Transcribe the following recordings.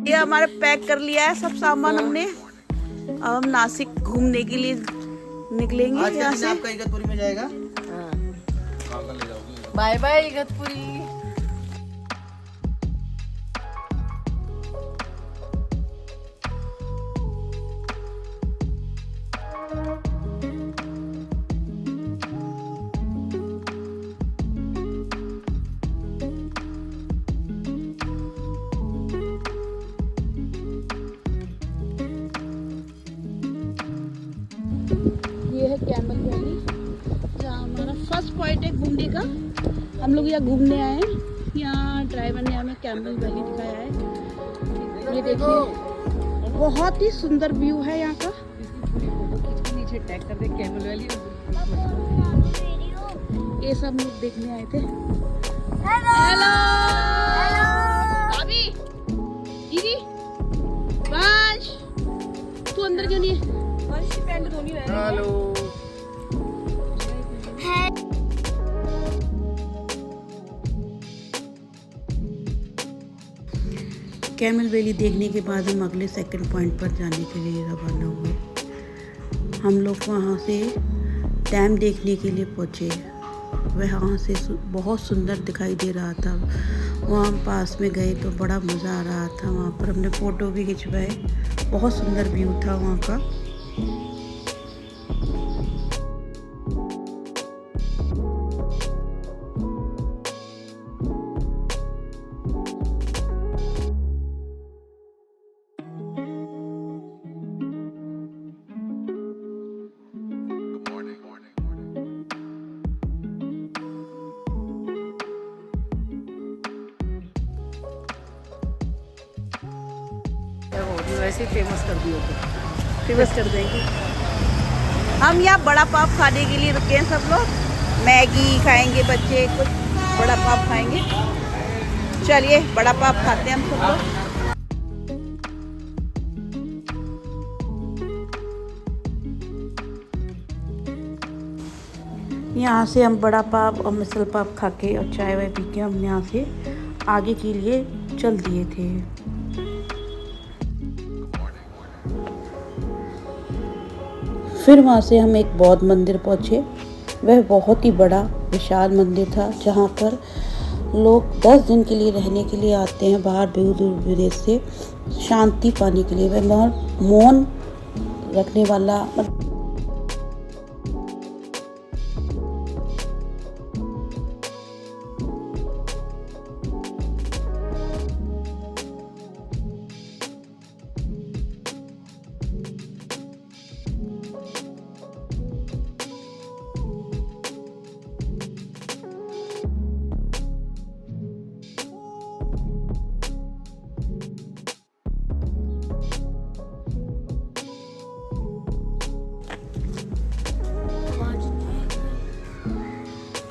ये हमारे पैक कर लिया है सब सामान हमने। अब हम नासिक घूमने के लिए निकलेंगे यहाँ से। आपका इगतपुरी में जाएगा। Bye bye Igatpuri. ये है कैमल वैली, जहाँ हमारा फर्स्ट पॉइंट है घूमने का। हम लोग यहाँ घूमने आए हैं। यहाँ ड्राइवर ने हमें कैमल वैली दिखाया है। ये देखिए बहुत ही सुंदर व्यू है यहाँ का। नीचे टैग कर दे कैमल वैली। ये सब लोग देखने आए थे। हेलो हेलो अभी दीदी वंश, तू अंदर क्यों नहीं है? हेलो। कैमल वैली देखने के बाद हम अगले सेकंड पॉइंट पर जाने के लिए रवाना हुए। हम लोग वहाँ से डैम देखने के लिए पहुँचे। वहाँ से बहुत सुंदर दिखाई दे रहा था। वहाँ पास में गए तो बड़ा मज़ा आ रहा था। वहाँ पर हमने फ़ोटो भी खिंचवाए। बहुत सुंदर व्यू था वहाँ का। वैसे फेमस कर दियो तो फेमस कर देंगे। हम यहाँ बड़ा पाव खाने के लिए रुके हैं सब लोग। मैगी खाएंगे बच्चे, कुछ बड़ा पाव खाएंगे। चलिए बड़ा पाव खाते हैं हम सब लोग। यहाँ से हम बड़ा पाव और मिसल पाव खा के और चाय वाय पी के हम यहाँ से आगे के लिए चल दिए थे। फिर वहाँ से हम एक बौद्ध मंदिर पहुँचे। वह बहुत ही बड़ा विशाल मंदिर था, जहाँ पर लोग 10 दिन के लिए रहने के लिए आते हैं बाहर दूर विदेश से, शांति पाने के लिए। वह मौन रखने वाला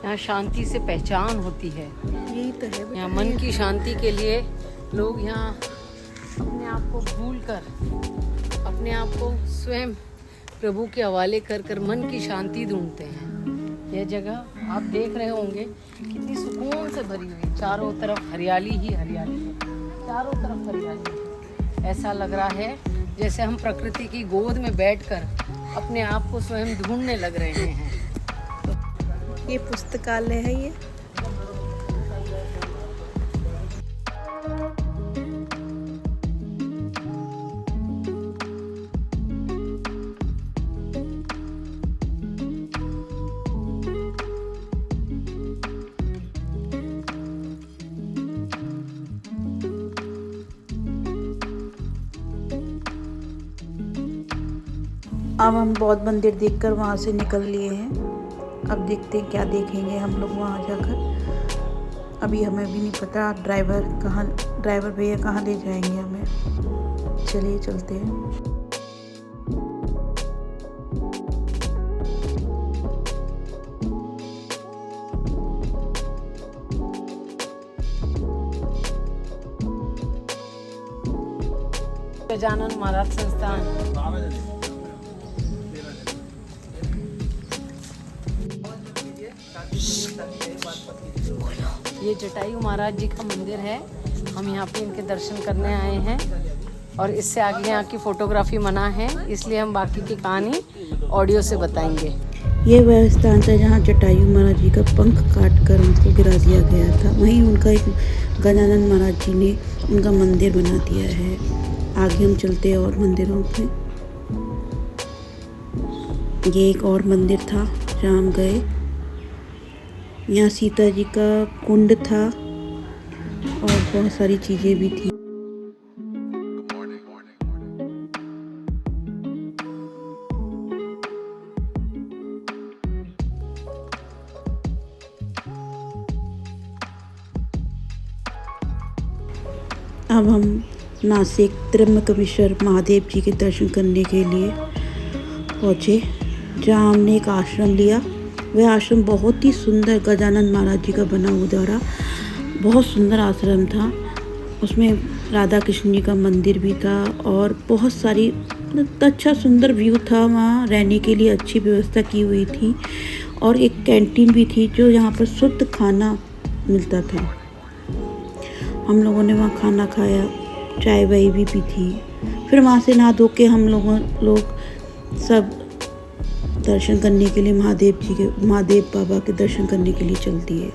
यहाँ शांति से पहचान होती है। यही तो है। यहाँ मन की शांति के लिए लोग यहाँ अपने आप को भूल कर, अपने आप को स्वयं प्रभु के हवाले कर कर मन की शांति ढूंढते हैं। यह जगह आप देख रहे होंगे कितनी सुकून से भरी हुई, चारों तरफ हरियाली ही हरियाली है, चारों तरफ हरियाली है। ऐसा लग रहा है जैसे हम प्रकृति की गोद में बैठकर अपने आप को स्वयं ढूंढने लग रहे हैं। ये पुस्तकालय है ये। अब हम बौद्ध मंदिर देखकर वहाँ से निकल लिए हैं। अब देखते हैं क्या देखेंगे हम लोग वहाँ जाकर। अभी हमें भी नहीं पता ड्राइवर भैया कहाँ ले जाएंगे हमें। चलिए चलते हैं। गजानन महाराज संस्थान। ये जटायु महाराज जी का मंदिर है। हम यहाँ पे इनके दर्शन करने आए हैं और इससे आगे यहाँ की फ़ोटोग्राफी मना है, इसलिए हम बाकी की कहानी ऑडियो से बताएंगे। ये वह स्थान था जहाँ जटायु महाराज जी का पंख काट कर उनको गिरा दिया गया था। वहीं उनका एक गजानन महाराज जी ने उनका मंदिर बना दिया है। आगे हम चलते हैं और मंदिरों पे। ये एक और मंदिर था जहाँ हम गए। यहाँ सीता जी का कुंड था और बहुत सारी चीज़ें भी थी। अब हम नासिक त्र्यंबकेश्वर महादेव जी के दर्शन करने के लिए पहुँचे, जहाँ हमने एक आश्रम लिया। वह आश्रम बहुत ही सुंदर गजानन महाराज जी का बना हुआ द्वारा बहुत सुंदर आश्रम था। उसमें राधा कृष्ण जी का मंदिर भी था और बहुत सारी अच्छा सुंदर व्यू था। वहाँ रहने के लिए अच्छी व्यवस्था की हुई थी और एक कैंटीन भी थी जो यहाँ पर शुद्ध खाना मिलता था। हम लोगों ने वहाँ खाना खाया, चाय वाय भी पी थी। फिर वहाँ से नहा धो के हम लोग सब दर्शन करने के लिए महादेव बाबा के दर्शन करने के लिए चल दिए।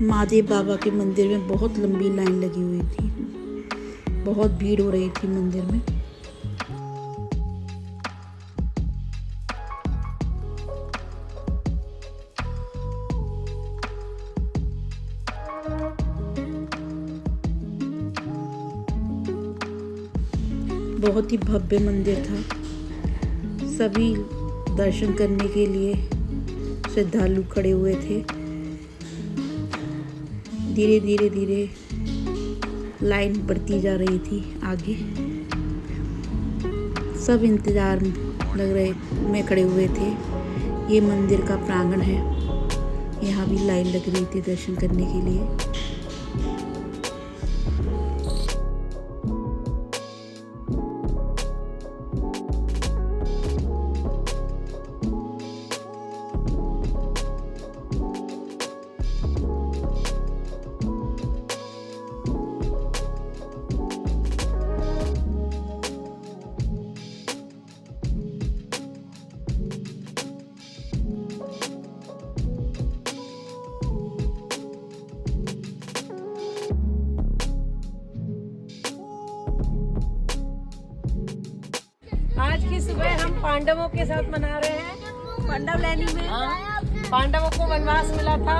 महादेव बाबा के मंदिर में बहुत लंबी लाइन लगी हुई थी, बहुत भीड़ हो रही थी मंदिर में। बहुत ही भव्य मंदिर था। सभी दर्शन करने के लिए श्रद्धालु खड़े हुए थे। धीरे धीरे लाइन बढ़ती जा रही थी आगे। सब इंतजार में खड़े हुए थे। ये मंदिर का प्रांगण है, यहाँ भी लाइन लग रही थी दर्शन करने के लिए। आज की सुबह हम पांडवों के साथ मना रहे हैं पांडव लैनी में। पांडवों को वनवास मिला था,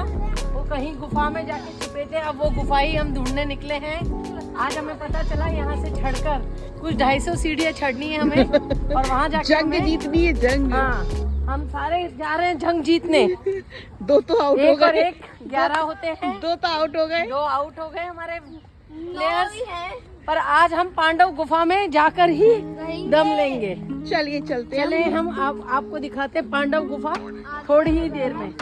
वो कहीं गुफा में जाके छुपे थे। अब वो गुफा ही हम ढूंढने निकले हैं। आज हमें पता चला यहाँ से चढ़कर कुछ 250 सीढ़ियाँ चढ़नी है हमें और वहाँ जाकर जंग जीतनी है। जंग, हाँ, हम सारे जा रहे हैं जंग जीतने। दो तो आउट हो एक और गए। एक 11 होते हैं। 2 तो आउट हो गए। 2 आउट हो गए हमारे प्लेयर्स। पर आज हम पांडव गुफा में जाकर ही दम लेंगे। चलिए चलते हैं। चले हम आपको दिखाते हैं पांडव गुफा थोड़ी ही देर में।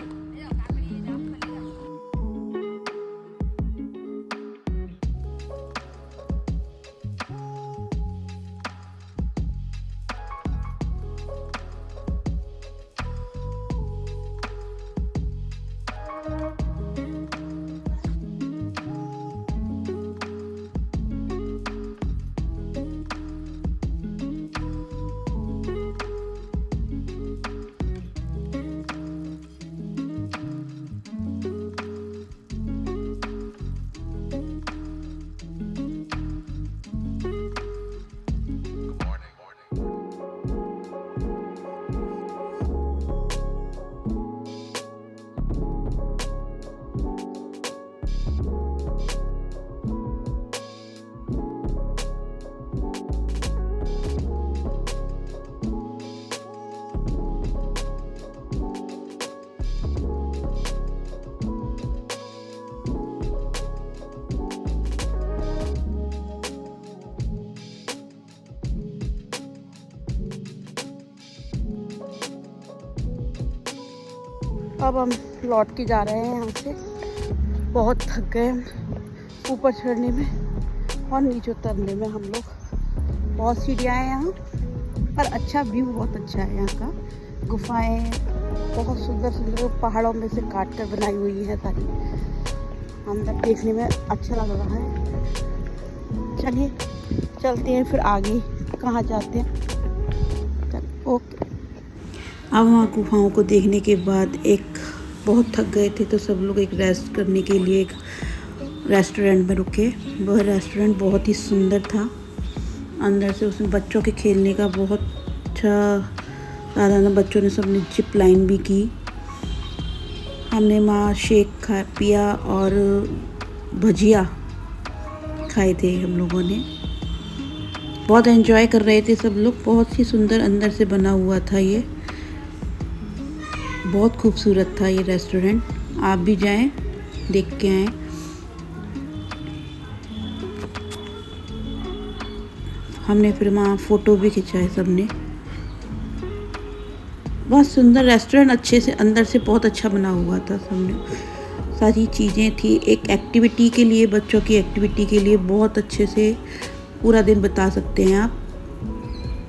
अब हम लौट के जा रहे हैं यहाँ से। बहुत थक गए हम ऊपर चढ़ने में और नीचे उतरने में। हम लोग बहुत सीढ़ियाँ हैं यहाँ पर अच्छा व्यू बहुत अच्छा है यहाँ का। गुफाएं बहुत सुंदर सुंदर पहाड़ों में से काट कर बनाई हुई हैं सारी। अंदर देखने में अच्छा लग रहा है। चलिए चलते हैं फिर आगे कहाँ जाते हैं। चल ओके। अब वहाँ गुफाओं को देखने के बाद बहुत थक गए थे तो सब लोग एक रेस्ट करने के लिए एक रेस्टोरेंट में रुके। वह रेस्टोरेंट बहुत ही सुंदर था। अंदर से उसमें बच्चों के खेलने का बहुत अच्छा साधन है। बच्चों ने सबने जिप लाइन भी की। हमने वहाँ शेक पिया और भजिया खाए थे हम लोगों ने। बहुत एंजॉय कर रहे थे सब लोग। बहुत ही सुंदर अंदर से बना हुआ था ये। बहुत खूबसूरत था ये रेस्टोरेंट। आप भी जाएं, देख के आएं। हमने फिर वहाँ फ़ोटो भी खिंचाए सबने। बहुत सुंदर रेस्टोरेंट, अच्छे से अंदर से बहुत अच्छा बना हुआ था। सबने सारी चीज़ें थी। एक एक्टिविटी के लिए, बच्चों की एक्टिविटी के लिए बहुत अच्छे से पूरा दिन बिता सकते हैं आप।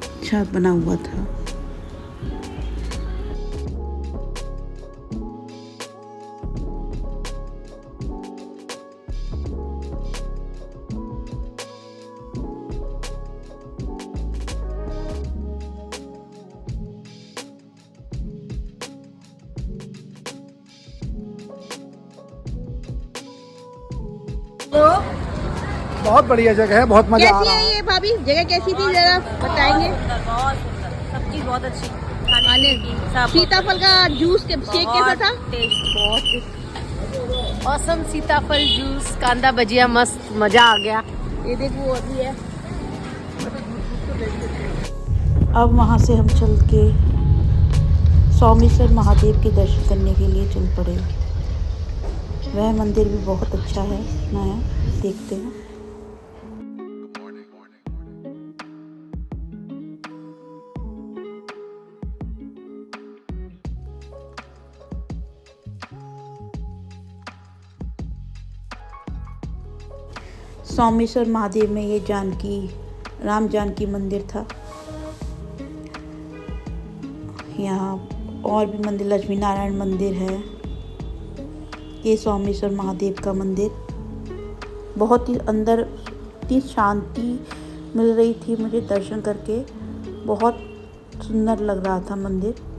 अच्छा बना हुआ था। बहुत बढ़िया जगह है, बहुत मजा आ कैसी रहा है है। ये भाभी? जगह कैसी थी जरा बताएंगे? बहुत सुंदर, सब चीज बहुत अच्छी। खाने सीताफल का जूस के शेक कैसा था? बहुत औसम सीताफल जूस, कांदा भजिया, मस्त मजा आ गया। ये देखो वो अभी है। अब वहाँ से हम चल के सोमेश्वर महादेव के दर्शन करने के लिए चल पड़े। वह मंदिर भी बहुत अच्छा है, नया। देखते हैं। सोमेश्वर महादेव में ये राम जानकी मंदिर था। यहाँ और भी मंदिर, लक्ष्मी नारायण मंदिर है। ये सोमेश्वर महादेव का मंदिर बहुत ही अंदर इतनी शांति मिल रही थी मुझे दर्शन करके। बहुत सुंदर लग रहा था मंदिर।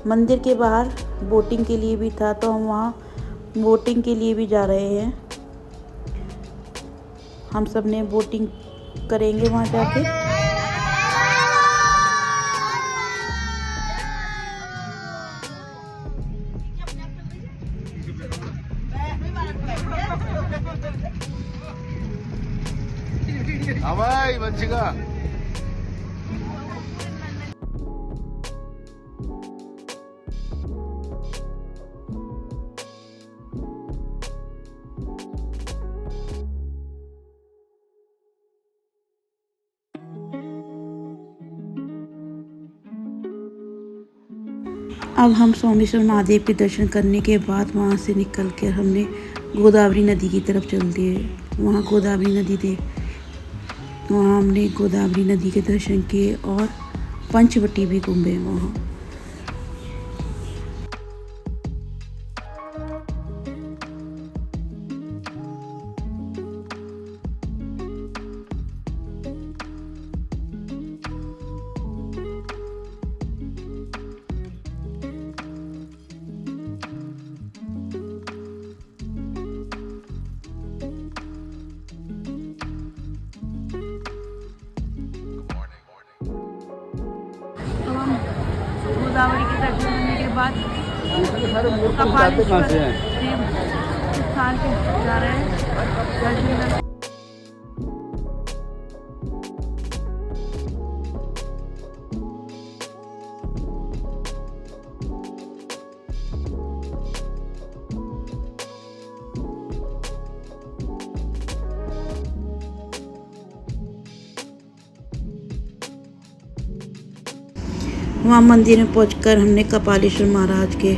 मंदिर के बाहर बोटिंग के लिए भी था, तो हम वहाँ बोटिंग के लिए भी जा रहे हैं। हम सब ने बोटिंग करेंगे वहाँ जाके। అమ్మాయి మంచిగా अब हम सोमेश्वर महादेव के दर्शन करने के बाद वहाँ से निकल कर हमने गोदावरी नदी की तरफ चल दिए। वहाँ गोदावरी नदी थी, वहाँ हमने गोदावरी नदी के दर्शन किए और पंचवटी भी घूमे वहाँ। गोदावरी के दर्शन करने के बाद कपालेश्वर स्थान के जा रहे हैं दर्शन करने। वहाँ मंदिर में पहुंचकर हमने कपालेश्वर महाराज के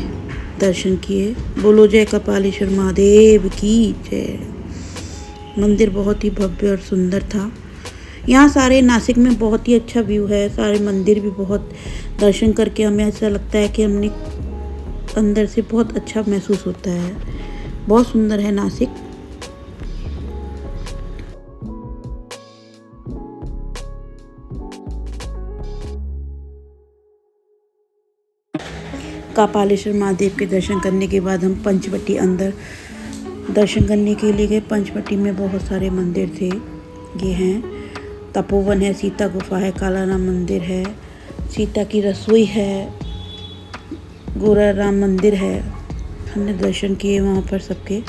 दर्शन किए। बोलो जय कपालेश्वर महादेव की जय। मंदिर बहुत ही भव्य और सुंदर था। यहाँ सारे नासिक में बहुत ही अच्छा व्यू है, सारे मंदिर भी बहुत, दर्शन करके हमें ऐसा लगता है कि हमने अंदर से बहुत अच्छा महसूस होता है। बहुत सुंदर है नासिक। कपालेश्वर महादेव के दर्शन करने के बाद हम पंचवटी अंदर दर्शन करने के लिए गए। पंचवटी में बहुत सारे मंदिर थे। ये हैं तपोवन है, सीता गुफा है, कालाराम मंदिर है, सीता की रसोई है, गोराराम मंदिर है। हमने दर्शन किए वहाँ पर सबके।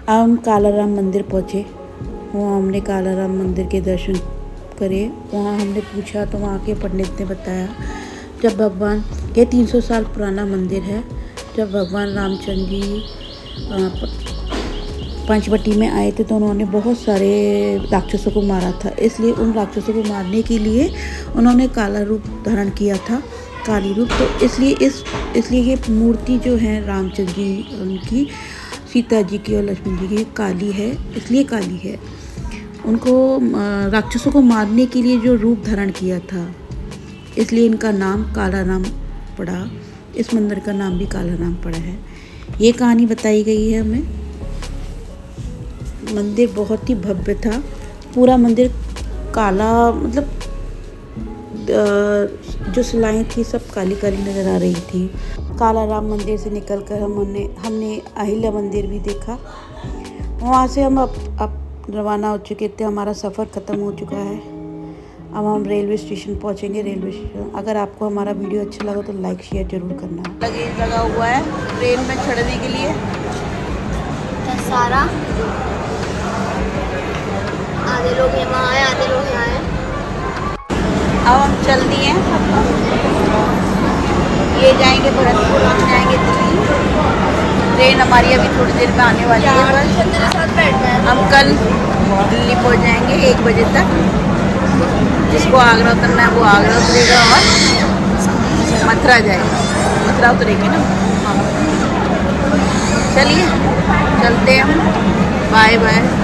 अब हम कालाराम मंदिर पहुँचे। वहाँ हमने कालाराम मंदिर के दर्शन करे। वहाँ हमने पूछा तो वहाँ के पंडित ने बताया जब भगवान, ये 300 साल पुराना मंदिर है, जब भगवान रामचंद्र जी पंचवटी में आए थे तो उन्होंने बहुत सारे राक्षसों को मारा था। इसलिए उन राक्षसों को मारने के लिए उन्होंने काला रूप धारण किया था, काली रूप। तो इसलिए ये मूर्ति जो है रामचंद्र जी उनकी, सीता जी की और लक्ष्मण जी की काली है, इसलिए काली है। उनको राक्षसों को मारने के लिए जो रूप धारण किया था, इसलिए इनका नाम कालाराम पड़ा। इस मंदिर का नाम भी कालाराम पड़ा है। ये कहानी बताई गई है हमें। मंदिर बहुत ही भव्य था। पूरा मंदिर काला, मतलब जो सिलाएं थी सब काली काली नज़र आ रही थी। कालाराम मंदिर से निकलकर हमने अहिल्या मंदिर भी देखा। वहाँ से हम अब रवाना हो चुके थे। हमारा सफ़र ख़त्म हो चुका है। अब हम रेलवे स्टेशन पहुँचेंगे। रेलवे स्टेशन, अगर आपको हमारा वीडियो अच्छा लगा तो लाइक शेयर ज़रूर करना। लगेज लगा हुआ है ट्रेन में चढ़ने के लिए। सारा आधे लोग यहाँ आए, आधे लोग यहाँ आए। अब हम चल दिए। ये जाएंगे भरतपुर, हम जाएंगे दिल्ली। ट्रेन हमारी अभी थोड़ी देर में आने वाली है। बस हम कल दिल्ली पहुंच जाएंगे 1 बजे तक। जिसको आगरा उतरना है वो आगरा उतरेगा और मथुरा जाएगा, मथुरा उतरेंगे ना। चलिए चलते हैं। Bye bye.